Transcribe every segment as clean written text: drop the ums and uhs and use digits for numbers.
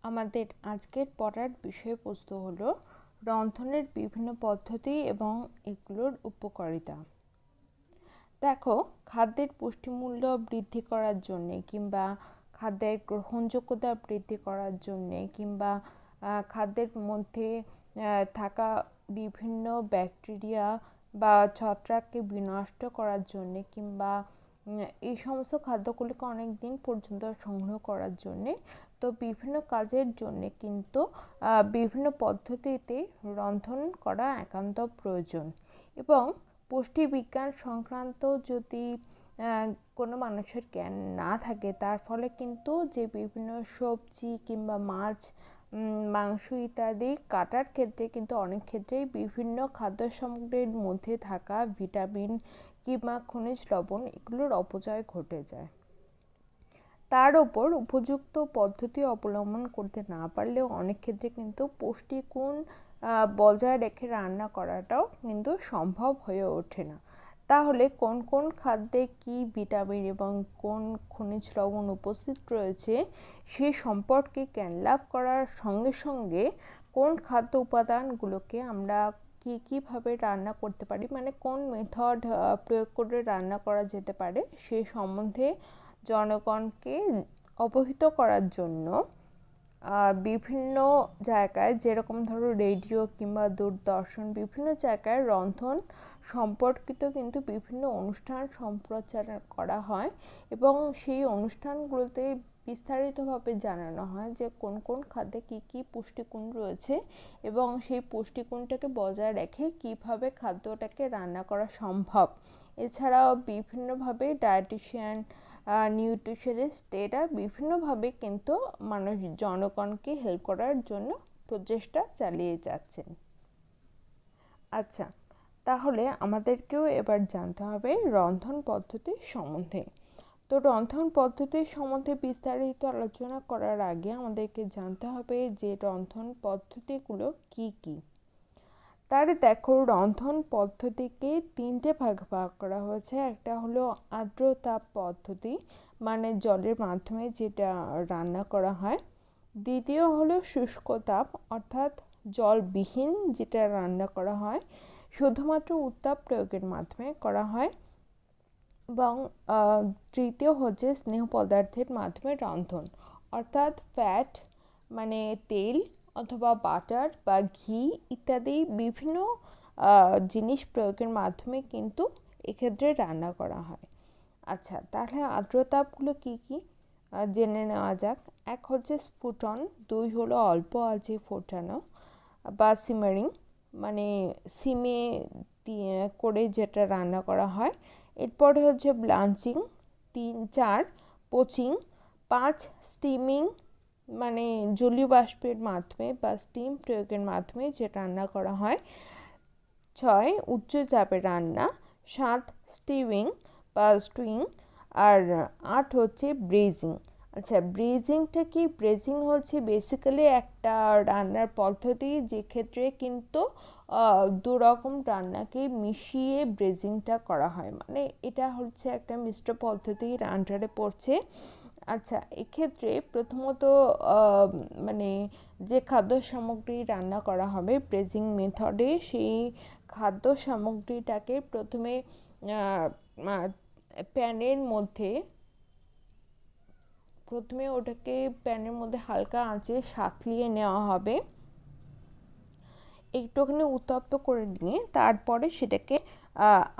আমাদের আজকের পড়ার বিষয়বস্তু হলো রন্ধনের বিভিন্ন পদ্ধতি এবং এগুলোর উপকারিতা। দেখো, খাদ্যের পুষ্টিমূল্য বৃদ্ধি করার জন্যে কিংবা খাদ্যের গ্রহণযোগ্যতা বৃদ্ধি করার জন্যে কিংবা খাদ্যের মধ্যে থাকা বিভিন্ন ব্যাকটেরিয়া বা ছত্রাককে বিনষ্ট করার জন্যে কিংবা এই সমস্ত খাদ্যগুলিকে অনেক দিন পর্যন্ত সংগ্রহ করার জন্যে তো বিভিন্ন কাজের জন্যে কিন্তু বিভিন্ন পদ্ধতিতে রন্ধন করা একান্ত প্রয়োজন। এবং পুষ্টিবিজ্ঞান সংক্রান্ত যদি কোনো মানুষের জ্ঞান না থাকে, তার ফলে কিন্তু যে বিভিন্ন সবজি কিংবা মাছ, মাংস ইত্যাদি কাটার ক্ষেত্রে কিন্তু অনেক ক্ষেত্রেই বিভিন্ন খাদ্য সামগ্রীর মধ্যে থাকা ভিটামিন কিংবা খনিজ লবণ এগুলোর অপচয় ঘটে যায়। তার ওপর উপযুক্ত পদ্ধতি অবলম্বন করতে না পারলেও অনেক ক্ষেত্রে কিন্তু পুষ্টিগুণ বজায় রেখে রান্না করাটাও কিন্তু সম্ভব হয়ে ওঠে না। তাহলে কোন কোন খাদ্যে কী ভিটামিন এবং কোন খনিজ লবণ উপস্থিত রয়েছে সে সম্পর্কে জ্ঞান লাভ করার সঙ্গে সঙ্গে কোন খাদ্য উপাদানগুলোকে আমরা কীভাবে রান্না করতে পারি, মানে কোন মেথড প্রয়োগ করে রান্না করা যেতে পারে সে সম্বন্ধে জনগণকে অবহিত করার জন্য বিভিন্ন জায়গায়, যেরকম ধরো রেডিও কিংবা দূরদর্শন, বিভিন্ন জায়গায় রন্ধন সম্পর্কিত কিন্তু বিভিন্ন অনুষ্ঠান সম্প্রচার করা হয় এবং সেই অনুষ্ঠানগুলোতে বিস্তারিতভাবে জানানো হয় যে কোন কোন খাদ্যে কী কী পুষ্টিগুণ রয়েছে এবং সেই পুষ্টিগুণটাকে বজায় রেখে কীভাবে খাদ্যটাকে রান্না করা সম্ভব। এছাড়াও বিভিন্নভাবে ডায়েটিশিয়ান, নিউট্রিশনিস্ট এরা বিভিন্নভাবে কিন্তু জনগণকে হেল্প করার জন্য প্রচেষ্টা চালিয়ে যাচ্ছেন। আচ্ছা, তাহলে আমাদেরকেও এবার জানতে হবে রন্ধন পদ্ধতির সম্বন্ধে। তো রন্ধন পদ্ধতির সম্বন্ধে বিস্তারিত আলোচনা করার আগে আমাদেরকে জানতে হবে যে রন্ধন পদ্ধতিগুলো কি কি। তার দেখো, রন্ধন পদ্ধতিকে তিনটে ভাগ করা হয়েছে। একটা হলো আর্দ্র তাপ পদ্ধতি, মানে জলের মাধ্যমে যেটা রান্না করা হয়। দ্বিতীয় হলো শুষ্ক তাপ, অর্থাৎ জলবিহীন যেটা রান্না করা হয়, শুধুমাত্র উত্তাপ প্রয়োগের মাধ্যমে করা হয়। এবং তৃতীয় হচ্ছে স্নেহ পদার্থের মাধ্যমে রন্ধন, অর্থাৎ ফ্যাট মানে তেল অথবা বাটার বা ঘি ইত্যাদি বিভিন্ন জিনিস প্রয়োগের মাধ্যমে কিন্তু এক্ষেত্রে রান্না করা হয়। আচ্ছা, তাহলে আর্দ্রতাপগুলো কী কী জেনে নেওয়া যাক। এক হচ্ছে স্ফুটন, দুই হলো অল্প আঁচে ফোটানো বা সিমারিং, মানে সিমে দিয়ে করে যেটা রান্না করা হয়। এরপরে হচ্ছে ব্লাঞ্চিং, 4 পোচিং, 5 স্টিমিং, মানে জলীয় বাষ্পের মাধ্যমে বা স্টিম প্রয়োগের মাধ্যমে যে রান্না করা হয়। 6 উচ্চ চাপে রান্না, 7 স্টিমিং বা স্টুইং, আর 8 হচ্ছে ব্রেজিং। আচ্ছা, ব্রেজিংটা কি? ব্রেজিং হচ্ছে বেসিক্যালি একটা রান্নার পদ্ধতি যে ক্ষেত্রে কিন্তু দু রকম রান্নাকে মিশিয়ে ব্রেজিংটা করা হয়, মানে এটা হচ্ছে একটা মিশ্র পদ্ধতির আন্ডারে পড়ছে। আচ্ছা, এক্ষেত্রে প্রথমত মানে যে খাদ্য সামগ্রী রান্না করা হবে ব্রেজিং মেথডে, সেই খাদ্য সামগ্রীটাকে প্রথমে প্যানের মধ্যে হালকা আঁচে সাঁতলিয়ে নেওয়া হবে, একটুখানি উত্তপ্ত করে নিয়ে তারপরে সেটাকে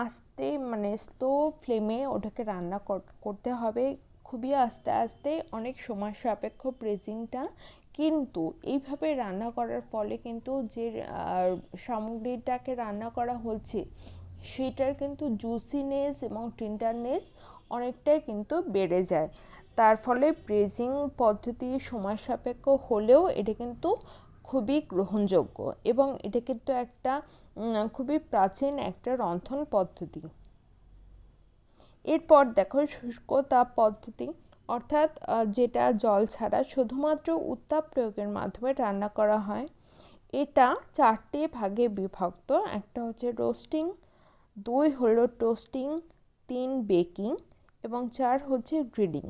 আস্তে মানে স্লো ফ্লেমে ওটাকে রান্না করতে হবে, খুবই আস্তে আস্তে, অনেক সময় সাপেক্ষ ব্রেজিংটা। কিন্তু এইভাবে রান্না করার ফলে কিন্তু যে সামগ্রীটাকে রান্না করা হচ্ছে সেটার কিন্তু জুসিনেস এবং টেন্ডারনেস অনেকটাই কিন্তু বেড়ে যায়। তার ফলে ব্রেজিং পদ্ধতি সময় সাপেক্ষ হলেও এটা কিন্তু খুবই গ্রহণযোগ্য এবং এটা কিন্তু একটা খুবই প্রাচীন একটা রন্ধন পদ্ধতি। এরপর দেখো শুষ্ক তাপ পদ্ধতি, অর্থাৎ যেটা জল ছাড়া শুধুমাত্র উত্তাপ প্রয়োগের মাধ্যমে রান্না করা হয়। এটা 4টে ভাগে বিভক্ত। একটা হচ্ছে রোস্টিং, 2 হলো টোস্টিং, 3 বেকিং এবং 4 হচ্ছে গ্রিলিং।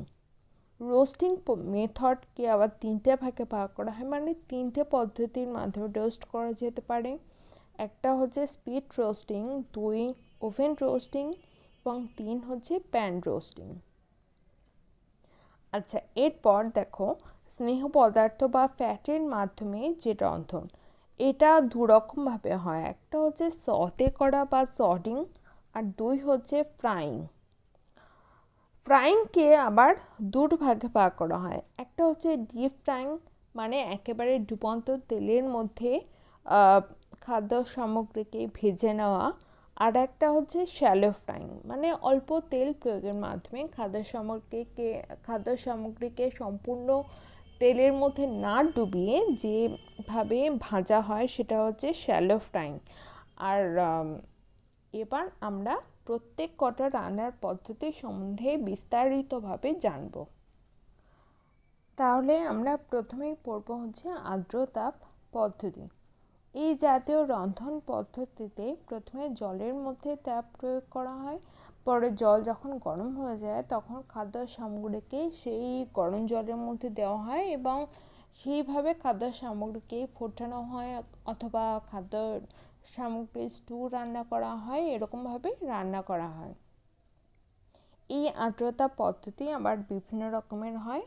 রোস্টিং মেথডকে আবার 3টে ভাগে ভাগ করা হয়, মানে 3টে পদ্ধতির মাধ্যমে রোস্ট করা যেতে পারে। একটা হচ্ছে স্পিড রোস্টিং, 2 ওভেন রোস্টিং এবং 3 হচ্ছে প্যান রোস্টিং। আচ্ছা, এরপর দেখো স্নেহ পদার্থ বা ফ্যাটের মাধ্যমে যে রন্ধন, এটা দুরকমভাবে হয়। একটা হচ্ছে সতে করা বা সডিং, আর 2 হচ্ছে ফ্রাইং। ফ্রাইংকে আবার দুটো ভাগে ভাগ করা হয়। একটা হচ্ছে ডিপ ফ্রাইং, মানে একেবারে ডুবন্ত তেলের মধ্যে খাদ্য সামগ্রীকে ভেজে নেওয়া। আর একটা হচ্ছে শ্যালো ফ্রাইং, মানে অল্প তেল প্রয়োগের মাধ্যমে খাদ্য সামগ্রীকে সম্পূর্ণ তেলের মধ্যে না ডুবিয়ে যেভাবে ভাজা হয় সেটা হচ্ছে শ্যালো ফ্রাইং। আর এবার আমরা প্রত্যেক কটা রান্নার পদ্ধতি সম্বন্ধে বিস্তারিতভাবে জানব। তাহলে আমরা প্রথমেই পড়ব হচ্ছে আর্দ্রতাপ পদ্ধতি। এই জাতীয় রন্ধন পদ্ধতিতে প্রথমে জলের মধ্যে তাপ প্রয়োগ করা হয়, পরে জল যখন গরম হয়ে যায় তখন খাদ্য সামগ্রীকে সেই গরম জলের মধ্যে দেওয়া হয় এবং সেইভাবে খাদ্য সামগ্রীকে ফোটানো হয়, অথবা খাদ্য সামগ্রী স্টু রান্না করা হয়, এরকমভাবে রান্না করা হয়। এই আর্দ্রতা পদ্ধতি আবার বিভিন্ন রকমের হয়,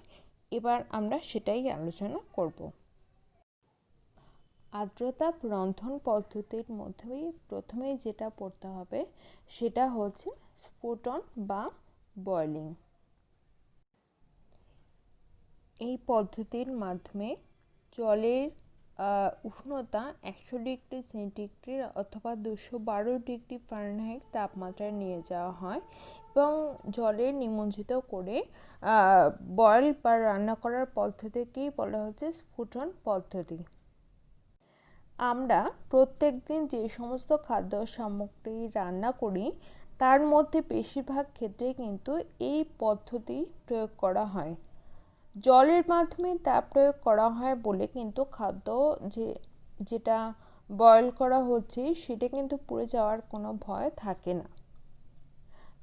এবার আমরা সেটাই আলোচনা করব। আর্দ্রতাপ রন্ধন পদ্ধতির মধ্যে প্রথমেই যেটা পড়তে হবে সেটা হচ্ছে স্ফুটন বা বয়লিং। এই পদ্ধতির মাধ্যমে জলের উষ্ণতা 100 ডিগ্রি সেন্টিগ্রেড অথবা 212 ডিগ্রি ফারেনহাইট তাপমাত্রায় নিয়ে যাওয়া হয় এবং জলে নিমজ্জিত করে বয়েল বা রান্না করার পদ্ধতিকেই বলা হচ্ছে স্ফুটন পদ্ধতি। আমরা প্রত্যেক দিন যে সমস্ত খাদ্য সামগ্রী রান্না করি তার মধ্যে বেশিরভাগ ক্ষেত্রে কিন্তু এই পদ্ধতি প্রয়োগ করা হয়। জলের মাধ্যমে তাপ প্রয়োগ করা হয় বলে কিন্তু খাদ্য যেটা বয়েল করা হচ্ছে সেটা কিন্তু পুড়ে যাওয়ার কোনো ভয় থাকে না।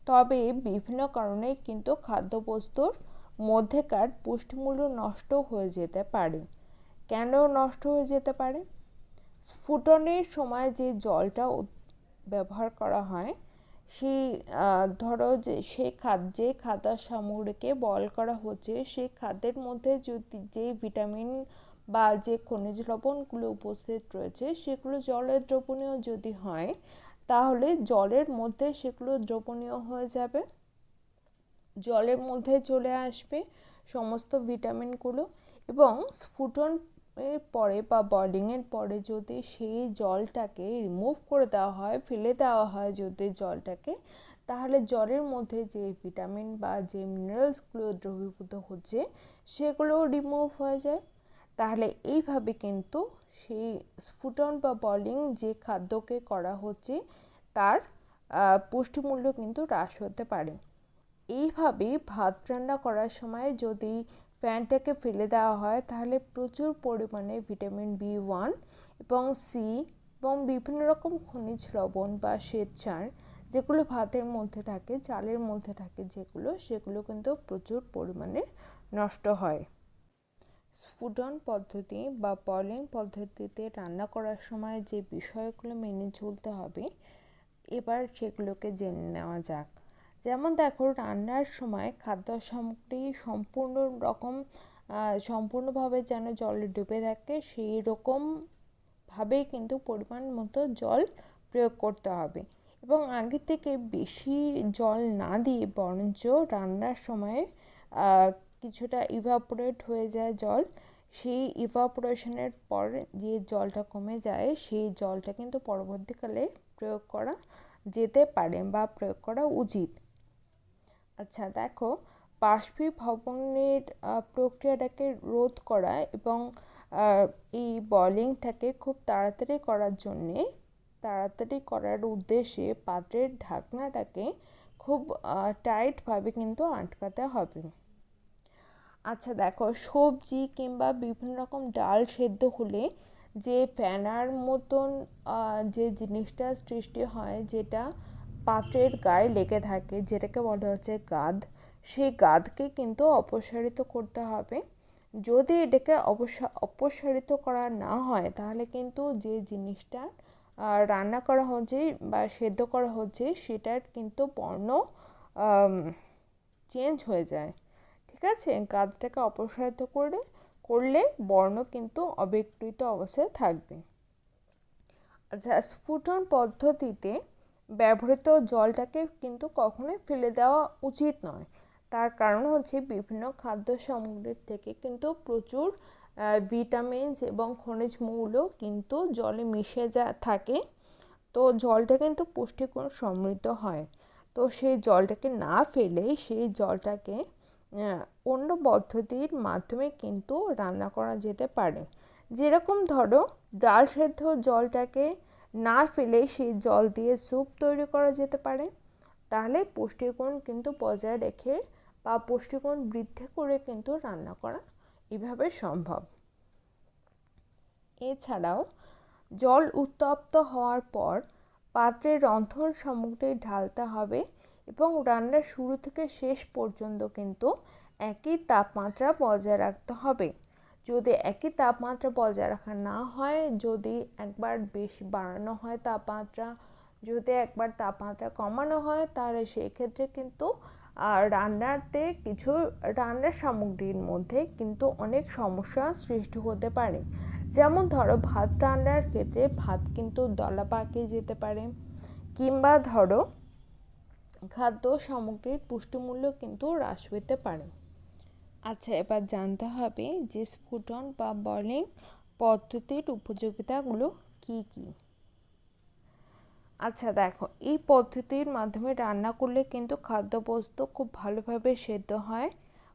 তবে বিভিন্ন কারণে কিন্তু খাদ্যবস্তুর মধ্যেকার পুষ্টিমূল্য নষ্ট হয়ে যেতে পারে। কেন নষ্ট হয়ে যেতে পারে? স্ফুটনের সময় যে জলটা ব্যবহার করা হয় সেই ধরো যে যে খাদ্য সামগ্রীকে বয়েল করা হচ্ছে সেই খাদ্যের মধ্যে যদি যে ভিটামিন বা যে খনিজ লবণগুলো উপস্থিত রয়েছে সেগুলো জলের দ্রবণীয় যদি হয় তাহলে জলের মধ্যে সেগুলো দ্রবণীয় হয়ে যাবে, জলের মধ্যে চলে আসবে সমস্ত ভিটামিনগুলো, এবং স্ফুটন এর পরে বা বয়লিংয়ের পরে যদি সেই জলটাকে রিমুভ করে দেওয়া হয়, ফেলে দেওয়া হয় যদি জলটাকে, তাহলে জলের মধ্যে যে ভিটামিন বা যে মিনারেলসগুলো দ্রবীভূত হচ্ছে সেগুলো রিমুভ হয়ে যায়। তাহলে এইভাবে কিন্তু সেই স্ফুটন বা বয়লিং যে খাদ্যকে করা হচ্ছে তার পুষ্টিমূল্য কিন্তু হ্রাস হতে পারে। এইভাবে ভাত রান্না করার সময় যদি প্যানটাকে ফেলে দেওয়া হয় তাহলে প্রচুর পরিমাণে ভিটামিন B1 এবং সি এবং বিভিন্ন রকম খনিজ লবণ বা শ্বেতসার যেগুলো ভাতের মধ্যে থাকে, চালের মধ্যে থাকে সেগুলো কিন্তু প্রচুর পরিমাণে নষ্ট হয়। স্ফুটন পদ্ধতি বা বয়লিং পদ্ধতিতে রান্না করার সময় যে বিষয়গুলো মেনে চলতে হবে এবার সেগুলোকে জেনে নেওয়া যাক। যেমন দেখো, রান্নার সময় খাদ্য সামগ্রী সম্পূর্ণভাবে যেন জলে ডুবে থাকে সেই রকমভাবেই কিন্তু পরিমাণ মতো জল প্রয়োগ করতে হবে এবং আগে থেকে বেশি জল না দিয়ে বরঞ্চ রান্নার সময় কিছুটা ইভাপোরেট হয়ে যায় জল, সেই ইভাপোরেশনের পর যে জলটা কমে যায় সেই জলটা কিন্তু পরবর্তীকালে প্রয়োগ করা যেতে পারে বা প্রয়োগ করা উচিত। আচ্ছা দেখো, বাষ্পীভবনের প্রক্রিয়াটাকে রোধ করা এবং এই বয়লিংটাকে খুব তাড়াতাড়ি করার উদ্দেশ্যে পাত্রের ঢাকনাটাকে খুব টাইটভাবে কিন্তু আটকাতে হবে। আচ্ছা দেখো, সবজি কিংবা বিভিন্ন রকম ডাল সেদ্ধ হলে যে ফেনার মতন যে জিনিসটা সৃষ্টি হয় যেটা পাত্রের গায়ে লেগে থাকে যেটাকে বলা হচ্ছে গাদ, সেই গাদকে কিন্তু অপসারিত করতে হবে। যদি এটাকে অপসারিত করা না হয় তাহলে কিন্তু যে জিনিসটা রান্না করা হচ্ছে বা সেদ্ধ করা হচ্ছে সেটার কিন্তু বর্ণ চেঞ্জ হয়ে যায়। ঠিক আছে, গাদটাকে অপসারিত করলে বর্ণ কিন্তু অবিকৃত অবস্থায় থাকবে। আচ্ছা, স্ফুটন পদ্ধতিতে ব্যবহৃত জলটাকে কিন্তু কখনোই ফেলে দেওয়া উচিত নয়। তার কারণ হচ্ছে বিভিন্ন খাদ্য সামগ্রীর থেকে কিন্তু প্রচুর ভিটামিনস এবং খনিজ মৌল কিন্তু জলে মিশে থাকে। তো জলটা কিন্তু পুষ্টিগুণ সমৃদ্ধ হয়। তো সেই জলটাকে না ফেলে সেই জলটাকে অন্য পদ্ধতির মাধ্যমে কিন্তু রান্না করা যেতে পারে। যেরকম ধরো, ডাল সেদ্ধ জলটাকে না ফেলে সেই জল দিয়ে স্যুপ তৈরি করা যেতে পারে। তাহলে পুষ্টিগুণ কিন্তু বজায় রেখে বা পুষ্টিগুণ বৃদ্ধি করে কিন্তু রান্না করা এভাবে সম্ভব। এছাড়াও জল উত্তপ্ত হওয়ার পর পাত্রে রন্ধন সামগ্রী ঢালতে হবে এবং রান্নার শুরু থেকে শেষ পর্যন্ত কিন্তু একই তাপমাত্রা বজায় রাখতে হবে। যদি একই তাপমাত্রা বজায় রাখা না হয়, যদি একবার বেশি বাড়ানো হয় তাপমাত্রা, যদি একবার তাপমাত্রা কমানো হয়, তাহলে সেই ক্ষেত্রে কিন্তু রান্নার সামগ্রীর মধ্যে কিন্তু অনেক সমস্যা সৃষ্টি হতে পারে। যেমন ধরো, ভাত রান্নার ক্ষেত্রে ভাত কিন্তু দলা পাকিয়ে যেতে পারে, কিংবা ধরো খাদ্য সামগ্রীর পুষ্টিমূল্য কিন্তু হ্রাস পেতে পারে। আচ্ছা, এবার জানতে হবে যে স্ফুটন বা বয়লিং পদ্ধতির উপযোগিতাগুলো কি কি। আচ্ছা দেখো, এই পদ্ধতির মাধ্যমে রান্না করলে কিন্তু খাদ্যবস্তু খুব ভালোভাবে সেদ্ধ হয়,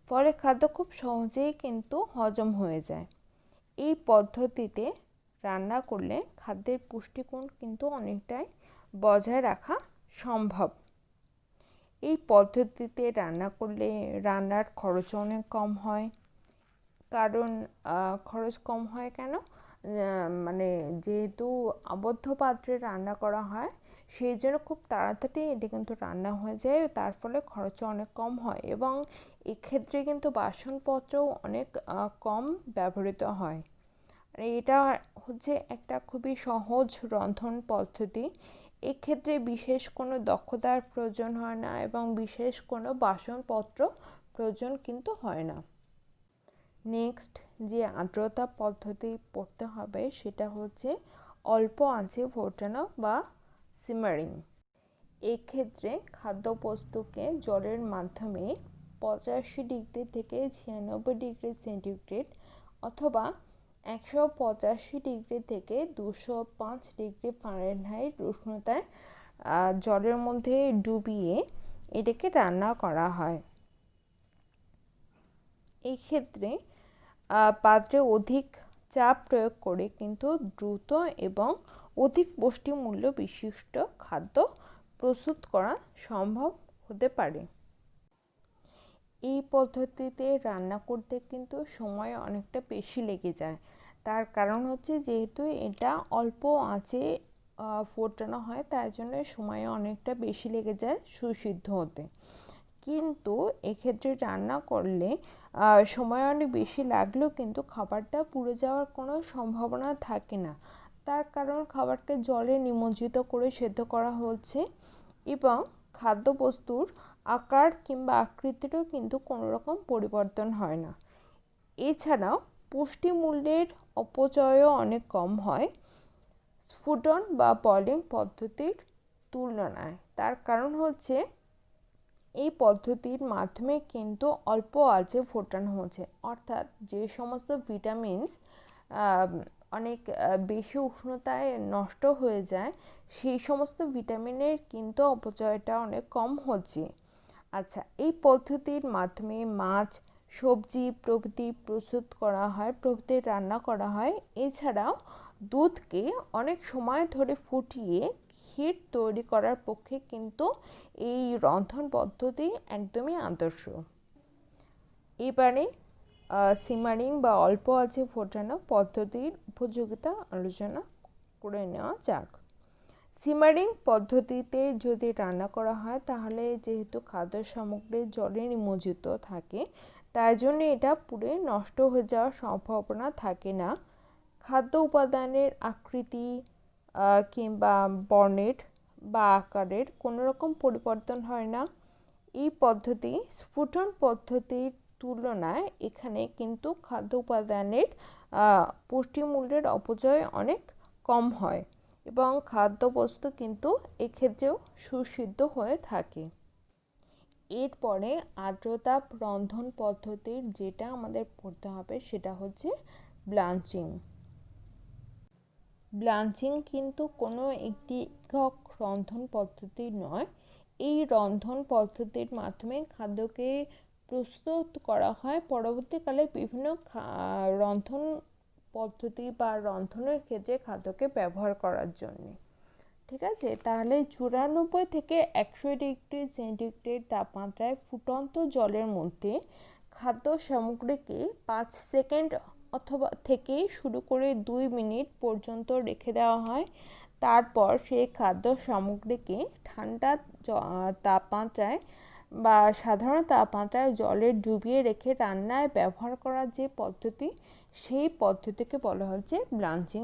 ফলে খাদ্য খুব সহজেই কিন্তু হজম হয়ে যায়। এই পদ্ধতিতে রান্না করলে খাদ্যের পুষ্টিগুণ কিন্তু অনেকটাই বজায় রাখা সম্ভব। এই পদ্ধতিতে রান্না করলে রান্নার খরচ অনেক কম হয়। কারণ খরচ কম হয় কেন? মানে যেহেতু আবদ্ধ পাত্রে রান্না করা হয়, সেই জন্য খুব তাড়াতাড়ি এটি কিন্তু রান্না হয়ে যায়, তার ফলে খরচ অনেক কম হয় এবং এক্ষেত্রে কিন্তু বাসনপত্রও অনেক কম ব্যবহৃত হয়। এটা হচ্ছে একটা খুবই সহজ রন্ধন পদ্ধতি। এক্ষেত্রে বিশেষ কোনো দক্ষতার প্রয়োজন হয় না এবং বিশেষ কোনো বাসনপত্র প্রয়োজন কিন্তু হয় না। নেক্সট যে আর্দ্রতা পদ্ধতি পড়তে হবে সেটা হচ্ছে অল্প আঁচে ফোটানো বা সিমারিং। এক্ষেত্রে খাদ্যবস্তুকে জলের মাধ্যমে 85 ডিগ্রি থেকে 96 ডিগ্রি সেন্টিগ্রেড অথবা 185 ডিগ্রি থেকে 205 ডিগ্রি ফারেনহাইট উষ্ণতায় জলের মধ্যে ডুবিয়ে এটাকে রান্না করা হয়। এই ক্ষেত্রে পাত্রে অধিক চাপ প্রয়োগ করে কিন্তু দ্রুত এবং অধিক পুষ্টিমূল্য বিশিষ্ট খাদ্য প্রস্তুত করা সম্ভব হতে পারে। এই পদ্ধতিতে রান্না করতে কিন্তু সময় অনেকটা বেশি লেগে যায়। তার কারণ হচ্ছে যেহেতু এটা অল্প আঁচে ফোটানো হয়, তার জন্য সময় অনেকটা বেশি লেগে যায় সুসিদ্ধ হতে। কিন্তু এক্ষেত্রে রান্না করলে সময় অনেক বেশি লাগলেও কিন্তু খাবারটা পুড়ে যাওয়ার কোনো সম্ভাবনা থাকে না। তার কারণ খাবারকে জলে নিমজ্জিত করে সেদ্ধ করা হচ্ছে এবং খাদ্যবস্তুর আকার কিংবা আকৃতিরও কিন্তু কোনো রকম পরিবর্তন হয় না। এছাড়াও পুষ্টিমূল্যের অপচয়ও অনেক কম হয় স্ফুটন বা বয়লিং পদ্ধতির তুলনায়। তার কারণ হচ্ছে এই পদ্ধতির মাধ্যমে কিন্তু অল্প আঁচে ফোটানো হচ্ছে, অর্থাৎ যে সমস্ত ভিটামিনস অনেক বেশি উষ্ণতায় নষ্ট হয়ে যায়, সেই সমস্ত ভিটামিনের কিন্তু অপচয়টা অনেক কম হচ্ছে। আচ্ছা, এই পদ্ধতির মাধ্যমে মাছ, সবজি প্রভৃতি রান্না করা হয়। এছাড়াও দুধকে অনেক সময় ধরে ফুটিয়ে ক্ষীর তৈরি করার পক্ষে কিন্তু এই রন্ধন পদ্ধতি একদমই আদর্শ। এবারে সিমারিং বা অল্প আঁচে ফোটানো পদ্ধতির উপযোগিতা আলোচনা করে নেওয়া যাক। সিমারিং পদ্ধতিতে যদি রান্না করা হয় তাহলে যেহেতু খাদ্য সামগ্রী জলে নিমজ্জিত থাকে, তাই জন্য এটা পুড়ে নষ্ট হয়ে যাওয়ার সম্ভাবনা থাকে না। খাদ্য উপাদানের আকৃতি কিংবা বর্ণের বা আকারের কোনো রকম পরিবর্তন হয় না। এই পদ্ধতি স্ফুটন পদ্ধতির তুলনায় এখানে কিন্তু খাদ্য উপাদানের পুষ্টিমূল্যের অপচয় অনেক কম হয় এবং খাদ্যবস্তু কিন্তু এক্ষেত্রেও সুসিদ্ধ হয়ে থাকে। এরপরে আর্দ্রতাপ রন্ধন পদ্ধতির যেটা আমাদের পড়তে হবে সেটা হচ্ছে ব্লাঞ্চিং। ব্লাঞ্চিং কিন্তু কোনো একটি একক রন্ধন পদ্ধতি নয়। এই রন্ধন পদ্ধতির মাধ্যমে খাদ্যকে প্রস্তুত করা হয় পরবর্তীকালে বিভিন্ন রন্ধন পদ্ধতি বা রন্ধনের ক্ষেত্রে খাদ্যকে ব্যবহার করার জন্য। ঠিক আছে, তাহলে 94 থেকে 100 ডিগ্রি সেন্টিগ্রেড তাপমাত্রায় ফুটন্ত জলের মধ্যে খাদ্য সামগ্রীকে 5 সেকেন্ড অথবা থেকে শুরু করে 2 মিনিট পর্যন্ত রেখে দেওয়া হয়। তারপর সেই খাদ্য সামগ্রীকে ঠান্ডা তাপমাত্রায় বা সাধারণ তাপমাত্রায় জলে ডুবিয়ে রেখে রান্নায় ব্যবহার করার যে পদ্ধতি, সেই পদ্ধতিকে বলা হচ্ছে ব্লাঞ্চিং।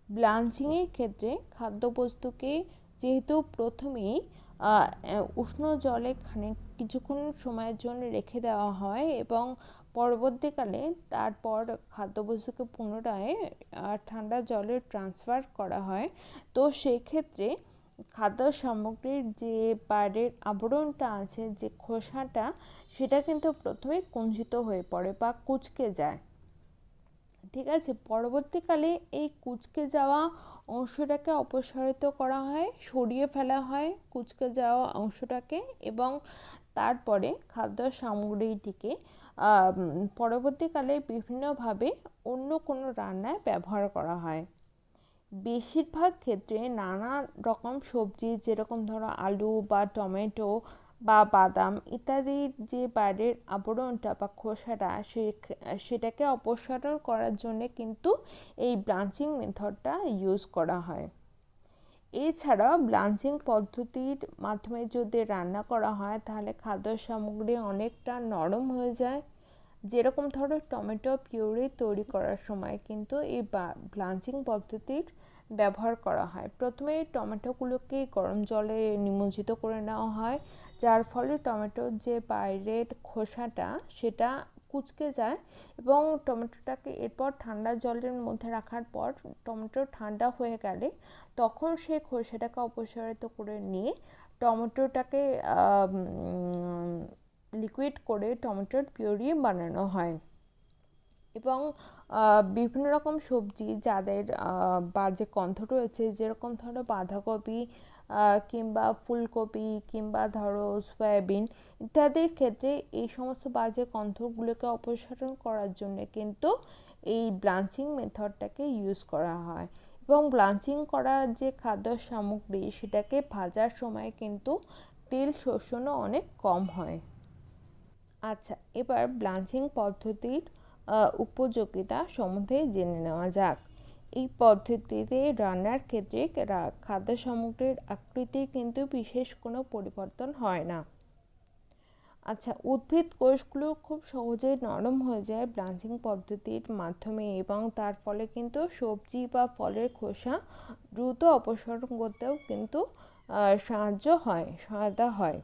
ব্লাঞ্চিংয়ের ক্ষেত্রে খাদ্যবস্তুকে যেহেতু প্রথমেই উষ্ণ জলে কিছুক্ষণ সময়ের জন্য রেখে দেওয়া হয় এবং পরবর্তীকালে তারপর খাদ্যবস্তুকে পুনরায় ঠান্ডা জলে ট্রান্সফার করা হয়, তো সেক্ষেত্রে খাদ্য সামগ্রীর যে বাইরের আবরণটা আছে, যে খোসাটা, সেটা কিন্তু প্রথমে কুঞ্চিত হয়ে পড়ে বা কুঁচকে যায়। ঠিক আছে, পরবর্তীকালে এই কুঁচকে যাওয়া অংশটাকে অপসারিত করা হয়, সরিয়ে ফেলা হয় কুঁচকে যাওয়া অংশটাকে, এবং তারপরে খাদ্য সামগ্রীটিকে পরবর্তীকালে বিভিন্নভাবে অন্য কোনো রান্নায় ব্যবহার করা হয়। বেশিরভাগ ক্ষেত্রে নানা রকম সবজি, যেরকম ধরো আলু বা টমেটো বা বাদাম ইত্যাদির যে বাইরের আবরণটা বা খোসাটা, সেটাকে অপসারণ করার জন্য কিন্তু এই ব্লাঞ্চিং মেথডটা ইউজ করা হয়। এছাড়া ব্লাঞ্চিং পদ্ধতির মাধ্যমে যদি রান্না করা হয় তাহলে খাদ্য সামগ্রী অনেকটা নরম হয়ে যায়। যেরকম ধরো টমেটো পিউরি তৈরি করার সময় কিন্তু এই ব্লাঞ্চিং পদ্ধতির ব্যবহার করা হয়। প্রথমে টমেটোগুলোকে গরম জলে নিমজ্জিত করে নেওয়া হয়, যার ফলে টমেটোর যে বাইরের খোসাটা সেটা কুঁচকে যায় এবং টমেটোটাকে এরপর ঠান্ডা জলের মধ্যে রাখার পর টমেটো ঠান্ডা হয়ে গেলে তখন সেই খোসাটাকে অপসারিত করে নিয়ে টমেটোটাকে লিকুইড করে টমেটোর পিউরি বানানো হয়। এবং বিভিন্ন রকম সবজি যাদের বাজে গন্ধ রয়েছে, যেরকম ধরো বাঁধাকপি কিংবা ফুলকপি কিংবা ধরো সয়াবিন ইত্যাদির ক্ষেত্রে এই সমস্ত বাজে গন্ধগুলোকে অপসারণ করার জন্য কিন্তু এই ব্লাঞ্চিং মেথডটাকে ইউজ করা হয়। এবং ব্লাঞ্চিং করার যে খাদ্য সামগ্রী সেটাকে ভাজার সময় কিন্তু তেল শোষণও অনেক কম হয়। আচ্ছা, এবার ব্লাঞ্চিং পদ্ধতির উপযোগিতা সম্বন্ধে জেনে নেওয়া যাক। এই পদ্ধতিতে রান্নার ক্ষেত্রে খাদ্য সামগ্রীর আকৃতির কিন্তু বিশেষ কোনো পরিবর্তন হয় না। আচ্ছা, উদ্ভিদ কোষগুলো খুব সহজেই নরম হয়ে যায় ব্লাঞ্চিং পদ্ধতির মাধ্যমে এবং তার ফলে কিন্তু সবজি বা ফলের খোসা দ্রুত অপসারণ করতেও কিন্তু সহায়তা হয়।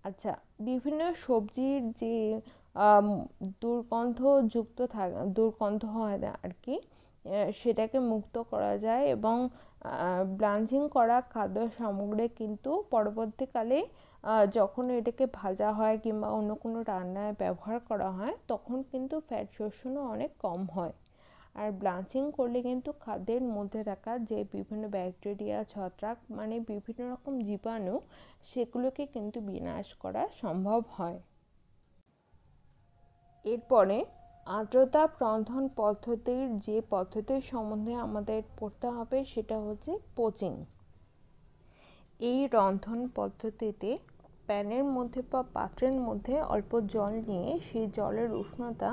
আচ্ছা, বিভিন্ন সবজির যে দুর্গন্ধ হয় না আর কি, সেটাকে মুক্ত করা যায় এবং ব্লাঞ্চিং করা খাদ্য সামগ্রী কিন্তু পরবর্তীকালে যখন এটাকে ভাজা হয় কিংবা অন্য কোনো রান্নায় ব্যবহার করা হয় তখন কিন্তু ফ্যাট শোষণও অনেক কম হয়। আর ব্লাঞ্চিং করলে কিন্তু খাদ্যের মধ্যে থাকা যে বিভিন্ন ব্যাকটেরিয়া, ছত্রাক, মানে বিভিন্ন রকম জীবাণু, সেগুলোকে কিন্তু বিনাশ করা সম্ভব হয়। এরপরে আর্দ্রতাপ রন্ধন পদ্ধতির যে পদ্ধতির সম্বন্ধে আমাদের পড়তে হবে সেটা হচ্ছে পোচিং। এই রন্ধন পদ্ধতিতে প্যানের মধ্যে বা পাত্রের মধ্যে অল্প জল নিয়ে সেই জলের উষ্ণতা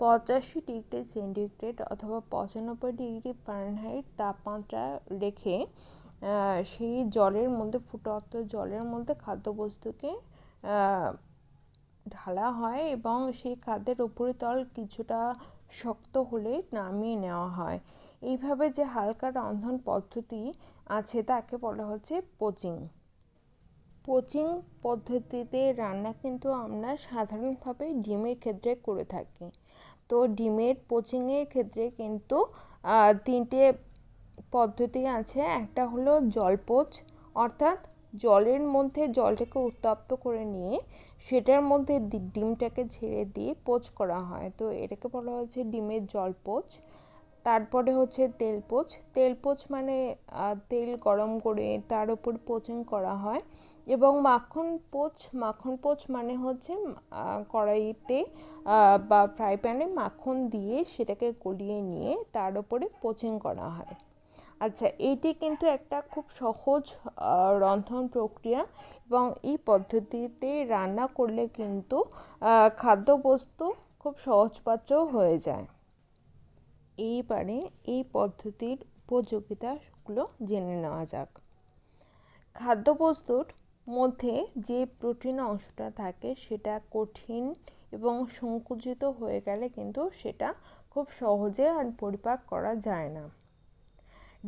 85 ডিগ্রি সেন্টিগ্রেড অথবা 95 ডিগ্রি ফারেনহাইট তাপমাত্রা রেখে সেই জলের মধ্যে ফুটন্ত জলের মধ্যে খাদ্যবস্তুকে ঢালা হয় এবং সেই খাদ্যের উপরিতল কিছুটা শক্ত হলে নামিয়ে নেওয়া হয়। এইভাবে যে হালকা রন্ধন পদ্ধতি আছে তাকে বলা হচ্ছে পোচিং। পোচিং পদ্ধতিতে রান্না কিন্তু আমরা সাধারণভাবে ডিমের ক্ষেত্রে করে থাকি। তো ডিমের পোচিংয়ের ক্ষেত্রে কিন্তু তিনটে পদ্ধতি আছে। একটা হলো জলপোচ, অর্থাৎ জলের মধ্যে জলটাকে উত্তপ্ত করে নিয়ে সেটার মধ্যে ডিমটাকে ছেড়ে দিয়ে পোচ করা হয়, তো এটাকে বলা হচ্ছে ডিমের জলপোচ। তারপরে হচ্ছে তেলপোচ। তেলপোচ মানে তেল গরম করে তার উপর পোচিং করা হয়। এবং মাখন পোচ মানে হচ্ছে কড়াইতে বা ফ্রাই প্যানে মাখন দিয়ে সেটাকে গলিয়ে নিয়ে তার উপরে পোচিং করা হয়। আচ্ছা, এইটি কিন্তু একটা খুব সহজ রন্ধন প্রক্রিয়া এবং এই পদ্ধতিতে রান্না করলে কিন্তু খাদ্যবস্তু খুব সহজপাচ্য হয়ে যায়। এইবারে এই পদ্ধতির উপযোগিতাগুলো জেনে নেওয়া যাক। খাদ্যবস্তুর মধ্যে যে প্রোটিন অংশটা থাকে সেটা কঠিন এবং সংকুচিত হয়ে গেলে কিন্তু সেটা খুব সহজে আর পরিপাক করা যায় না।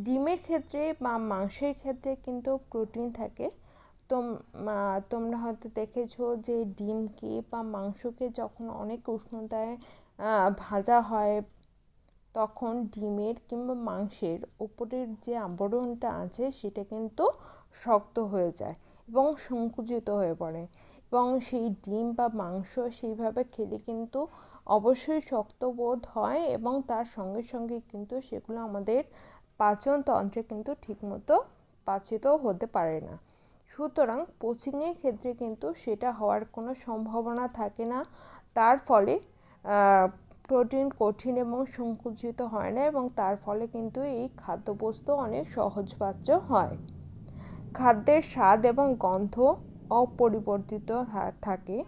ডিমের ক্ষেত্রে বা মাংসের ক্ষেত্রে কিন্তু প্রোটিন থাকে। তোমরা হয়তো দেখেছো যে ডিমকে বা মাংসকে যখন অনেক উষ্ণতায় ভাজা হয় তখন ডিমের কিংবা মাংসের উপরের যে আবরণটা আছে সেটা কিন্তু শক্ত হয়ে যায় এবং সংকুচিত হয়ে পড়ে, এবং সেই ডিম বা মাংস সেইভাবে খেলে কিন্তু অবশ্যই শক্ত বোধ হয় এবং তার সঙ্গে সঙ্গে কিন্তু সেগুলো আমাদের পাচনতন্ত্রে কিন্তু ঠিকমতো পাচিত হতে পারে না। সুতরাং পোচিংয়ের ক্ষেত্রে কিন্তু সেটা হওয়ার কোনো সম্ভাবনা থাকে না। তার ফলে প্রোটিন কঠিন এবং সংকুচিত হয় না এবং তার ফলে কিন্তু এই খাদ্যবস্তু অনেক সহজপাচ্য হয়। খাদ্যের স্বাদ এবং গন্ধ অপরিবর্তিত থাকে।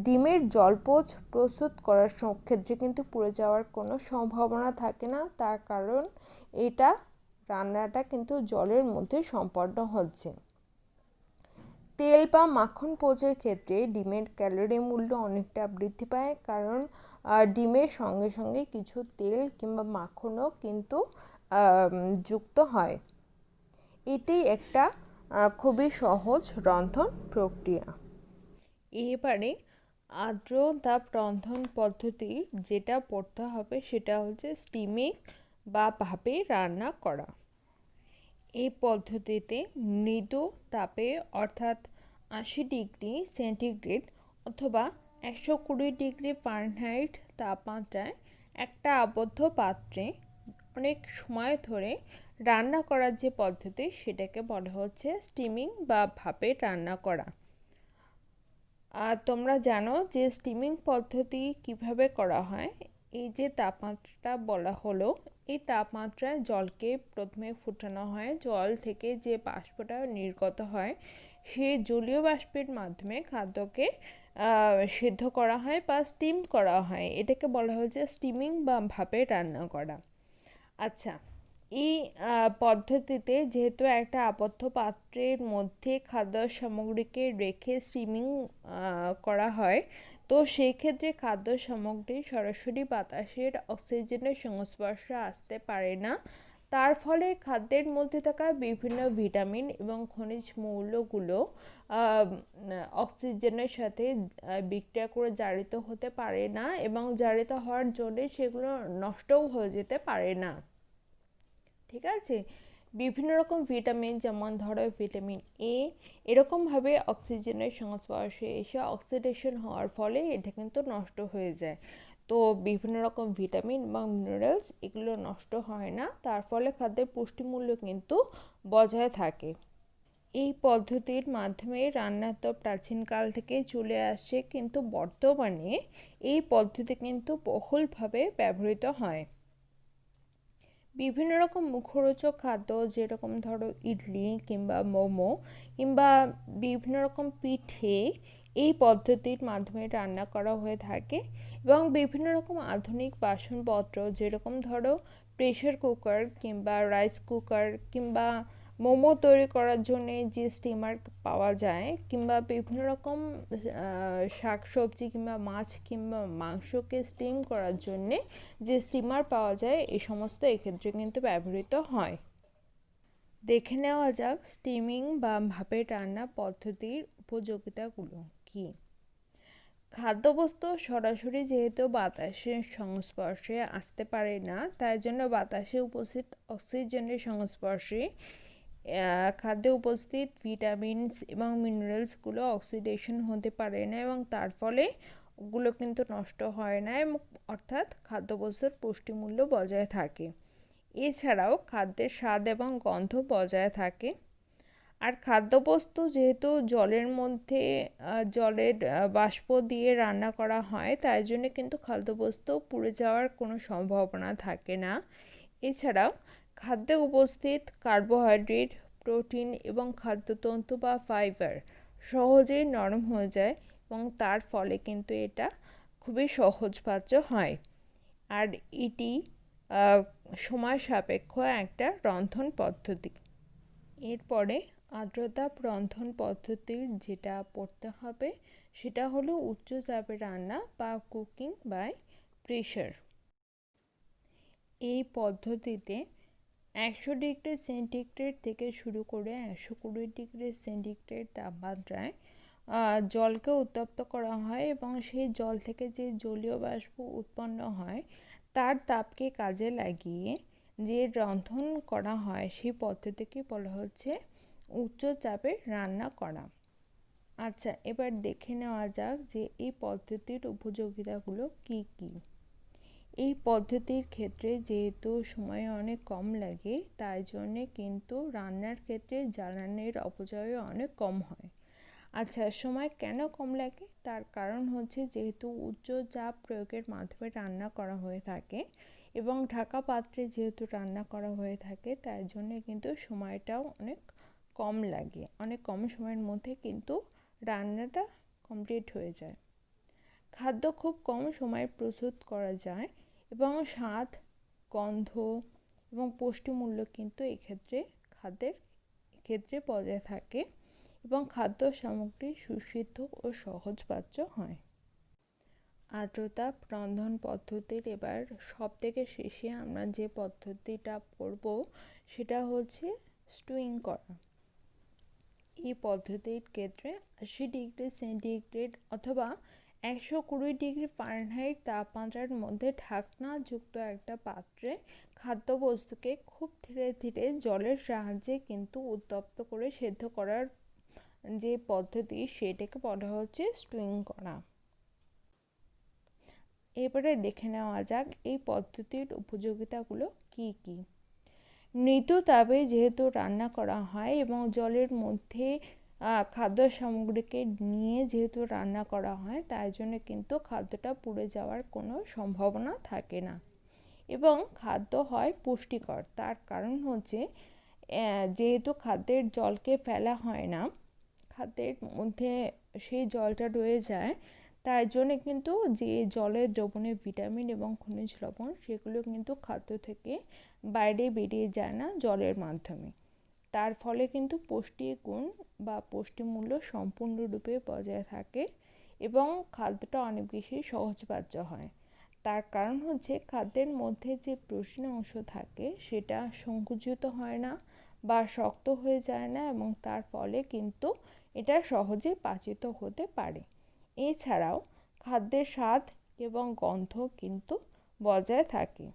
ডিমের জলপোচ প্রস্তুত করার ক্ষেত্রে কিন্তু পুড়ে যাওয়ার কোনো সম্ভাবনা থাকে না, তার কারণ এটা রান্নাটা কিন্তু জলের মধ্যে সম্পন্ন হচ্ছে। তেল বা মাখন পোচের ক্ষেত্রে ডিমের ক্যালোরি মূল্য অনেকটা বৃদ্ধি পায়, কারণ ডিমের সঙ্গে সঙ্গে কিছু তেল কিংবা মাখনও কিন্তু যুক্ত হয়। এটি একটা খুবই সহজ রন্ধন প্রক্রিয়া। এবারে আর্দ্র তাপ রন্ধন পদ্ধতি যেটা পড়তে হবে সেটা হচ্ছে স্টিমিং বা ভাপে রান্না করা। এই পদ্ধতিতে মৃদু তাপে অর্থাৎ 80 ডিগ্রি সেন্টিগ্রেড অথবা 120 ডিগ্রি ফারেনহাইট তাপমাত্রায় একটা আবদ্ধ পাত্রে অনেক সময় ধরে রান্না করার যে পদ্ধতি সেটাকে বলা হচ্ছে স্টিমিং বা ভাপে রান্না করা। আর তোমরা জানো যে স্টিমিং পদ্ধতি কিভাবে করা হয়। এই যে তাপমাত্রাটা বলা হলো, এই তাপমাত্রায় জলকে প্রথমে ফুটানো হয়। জল থেকে যে বাষ্পটা নির্গত হয় সেই জলীয় বাষ্পের মাধ্যমে খাদ্যকে সিদ্ধ করা হয় বা স্টিম করা হয়। এটাকে বলা হচ্ছে স্টিমিং বা ভাপে রান্না করা। আচ্ছা, এই পদ্ধতিতে যেহেতু একটা আবদ্ধ পাত্রের মধ্যে খাদ্য সামগ্রীকে রেখে স্টিমিং করা হয়, তো সেই ক্ষেত্রে খাদ্য সামগ্রী সরাসরি বাতাসের অক্সিজেনের সংস্পর্শে আসতে পারে না। তার ফলে খাদ্যের মধ্যে থাকা বিভিন্ন ভিটামিন এবং খনিজ মৌলগুলো অক্সিজেনের সাথে বিক্রিয়া করে জারিত হতে পারে না এবং জারিত হওয়ার জন্য সেগুলো নষ্টও হয়ে যেতে পারে না। ঠিক আছে, বিভিন্ন রকম ভিটামিন যেমন ধরো ভিটামিন এ এরকমভাবে অক্সিজেনের সংস্পর্শে এসে অক্সিডেশন হওয়ার ফলে এটা কিন্তু নষ্ট হয়ে যায়। তো বিভিন্ন রকম ভিটামিন এবং মিনারেলস এগুলো নষ্ট হয় না, তার ফলে খাদ্যের পুষ্টিমূল্য কিন্তু বজায় থাকে। এই পদ্ধতির মাধ্যমে রান্না তো প্রাচীনকাল থেকেই চলে আসছে, কিন্তু বর্তমানে এই পদ্ধতি কিন্তু বহুলভাবে ব্যবহৃত হয়। বিভিন্ন রকম মুখরোচক খাদ্য যেরকম ধরো ইডলি কিংবা মোমো কিংবা বিভিন্ন রকম পিঠে এই পদ্ধতির মাধ্যমে রান্না করা হয়ে থাকে। এবং বিভিন্ন রকম আধুনিক বাসনপত্র যেরকম ধরো প্রেসার কুকার কিংবা রাইস কুকার কিংবা মোমো তৈরি করার জন্য যে স্টিমার পাওয়া যায়, কিংবা বিভিন্ন রকম শাকসবজি কিংবা মাছ কিংবা মাংসকে স্টিম করার জন্যে যে স্টিমার পাওয়া যায়, এই সমস্ত এক্ষেত্রে কিন্তু ব্যবহৃত হয়। দেখে নেওয়া যাক স্টিমিং বা ভাপে রান্না পদ্ধতির উপযোগিতাগুলো কী। খাদ্যবস্তু সরাসরি যেহেতু বাতাসের সংস্পর্শে আসতে পারে না, তাই জন্য বাতাসে উপস্থিত অক্সিজেনের সংস্পর্শে খাদ্যে উপস্থিত ভিটামিনস এবং মিনারেলসগুলো অক্সিডেশন হতে পারে না, এবং তার ফলে ওগুলো কিন্তু নষ্ট হয় না, এবং অর্থাৎ খাদ্যবস্তুর পুষ্টিমূল্য বজায় থাকে। এছাড়াও খাদ্যের স্বাদ এবং গন্ধ বজায় থাকে। আর খাদ্যবস্তু যেহেতু জলের মধ্যে জলের বাষ্প দিয়ে রান্না করা হয়, তাই জন্য কিন্তু খাদ্যবস্তু পুড়ে যাওয়ার কোনো সম্ভাবনা থাকে না। এছাড়াও খাদ্যে উপস্থিত কার্বোহাইড্রেট, প্রোটিন এবং খাদ্যতন্তু বা ফাইবার সহজেই নরম হয়ে যায়, এবং তার ফলে কিন্তু এটা খুবই সহজপাচ্য হয়। আর এটি সময় সাপেক্ষ একটা রন্ধন পদ্ধতি। এরপরে আর্দ্রতাপ রন্ধন পদ্ধতির যেটা পড়তে হবে সেটা হলো উচ্চ চাপে রান্না বা কুকিং বাই প্রেশার। এই পদ্ধতিতে 100 ডিগ্রি সেন্টিগ্রেড থেকে শুরু করে 120 ডিগ্রি সেন্টিগ্রেড তাপমাত্রায় জলকে উত্তপ্ত করা হয়, এবং সেই জল থেকে যে জলীয় বাষ্প উৎপন্ন হয় তার তাপকে কাজে লাগিয়ে যে রন্ধন করা হয়, সেই পদ্ধতিকে বলা হচ্ছে উচ্চ চাপে রান্না করা। আচ্ছা, এবার দেখে নেওয়া যাক যে এই পদ্ধতির উপযোগিতাগুলো কি কি। এই পদ্ধতির ক্ষেত্রে যেহেতু সময় অনেক কম লাগে, তাই জন্যে কিন্তু রান্নার ক্ষেত্রে জ্বালানির অপচয় অনেক কম হয়। আচ্ছা, সময় কেন কম লাগে? তার কারণ হচ্ছে যেহেতু উচ্চ চাপ প্রয়োগের মাধ্যমে রান্না করা হয়ে থাকে এবং ঢাকা পাত্রে যেহেতু রান্না করা হয়ে থাকে, তাই জন্য কিন্তু সময়টাও অনেক কম লাগে। অনেক কম সময়ের মধ্যে কিন্তু রান্নাটা কমপ্লিট হয়ে যায়। খাদ্য খুব কম সময়ে প্রস্তুত করা যায়, এবং স্বাদ, গন্ধ এবং পুষ্টিমূল্য কিন্তু এক্ষেত্রে খাদ্যের ক্ষেত্রে বজায় থাকে, এবং খাদ্য সামগ্রী সুসিদ্ধ ও সহজপাচ্য হয়। আর্দ্রতাপ রন্ধন পদ্ধতির এবার সব থেকে শেষে আমরা যে পদ্ধতিটা পড়ব সেটা হচ্ছে স্টুইং করা। এই পদ্ধতির ক্ষেত্রে 80 ডিগ্রি সেন্টিগ্রেড অথবা 120 ডিগ্রি ফারেনহাইট তাপমাত্রার মধ্যে ঢাকনাযুক্ত একটা পাত্রে খাদ্যবস্তুকে খুব ধীরে ধীরে জলের সাহায্যে কিন্তু উত্তপ্ত করে সেদ্ধ করার যে পদ্ধতি, সেটাকে বলা হচ্ছে স্টুইং করা। এবারে দেখে নেওয়া যাক এই পদ্ধতির উপযোগিতাগুলো কি কি। মৃদু তাপে যেহেতু রান্না করা হয় এবং জলের মধ্যে খাদ্য সামগ্রীকে নিয়ে যেহেতু রান্না করা হয়, তাই জন্য কিন্তু খাদ্যটা পুড়ে যাওয়ার কোনো সম্ভাবনা থাকে না, এবং খাদ্য হয় পুষ্টিকর। তার কারণ হচ্ছে যেহেতু খাদ্যের জলকে ফেলা হয় না, খাদ্যের মধ্যে সেই জলটা রয়ে যায়, তাই জন্য কিন্তু যে জলের দ্রবণে ভিটামিন এবং খনিজ লবণ, সেগুলো কিন্তু খাদ্য থেকে বাইরে বেরিয়ে যায় না জলের মাধ্যমে। তার ফলে কিন্তু পুষ্টিগুণ বা পুষ্টিমূল্য সম্পূর্ণরূপে বজায় থাকে, এবং খাদ্যটা অনেক বেশি সহজপাচ্য হয়। তার কারণ হচ্ছে খাদ্যের মধ্যে যে প্রোটিন অংশ থাকে সেটা সংকুচিত হয় না বা শক্ত হয়ে যায় না, এবং তার ফলে কিন্তু এটা সহজে পাচিত হতে পারে। এছাড়াও খাদ্যের স্বাদ এবং গন্ধ কিন্তু বজায় থাকে।